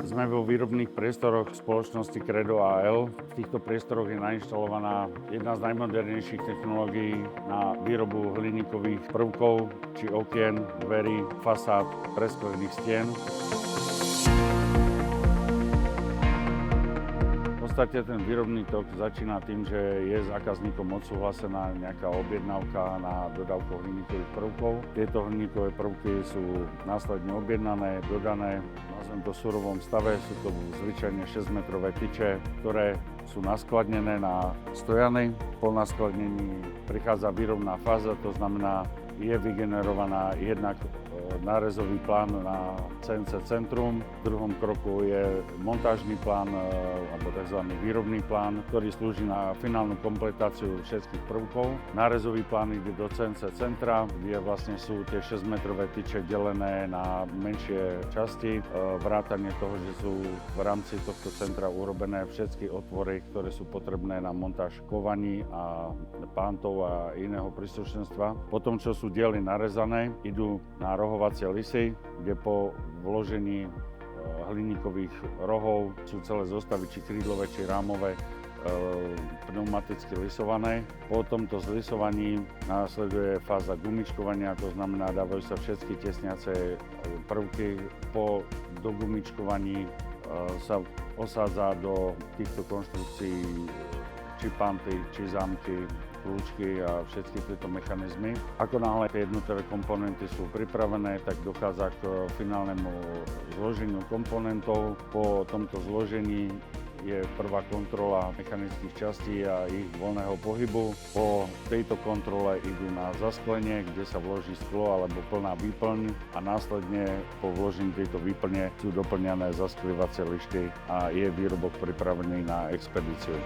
Sme vo výrobných priestoroch spoločnosti Credo AL. V týchto priestoroch je nainštalovaná jedna z najmodernejších technológií na výrobu hliníkových prvkov, či okien, dverí, fasád, presklených stien. V podstate ten výrobný tok začína tým, že je zákazníkom odsúhlasená nejaká objednávka na dodávku hliníkových prvkov. Tieto hliníkové prvky sú následne objednané, dodané, nazvem to v surovom stave, sú to zvyčajne 6-metrové tyče, ktoré sú naskladnené na stojany. Po naskladnení prichádza výrobná fáza, to znamená, je vygenerovaná jednak nárezový plán na CNC centrum. V druhom kroku je montážny plán alebo tzv. Výrobný plán, ktorý slúži na finálnu kompletáciu všetkých prvkov. Nárezový plán ide do CNC centra, kde vlastne sú tie 6-metrové tyče delené na menšie časti. Vrátane toho, že sú v rámci tohto centra urobené všetky otvory, ktoré sú potrebné na montáž kovaní a pántov a iného príslušenstva. Potom, čo sú diely narezané, idú na rohovacie lisy, kde po vložení hliníkových rohov sú celé zostavy, či krídlové, či rámové, pneumaticky lisované. Po tomto zlisovaní následuje fáza gumičkovania, to znamená, dávajú sa všetky tesniace prvky. Po dogumičkovaní sa osádza do týchto konštrukcií či panty, či zámky, kľúčky a všetky tieto mechanizmy. Ako náhle tie jednotlivé komponenty sú pripravené, tak dochádza k finálnemu zloženiu komponentov. Po tomto zložení je prvá kontrola mechanických častí a ich voľného pohybu. Po tejto kontrole idú na zasklenie, kde sa vloží sklo alebo plná výplň a následne po vložení tejto výplne sú doplňané zasklievacie lišty a je výrobok pripravený na expedíciu.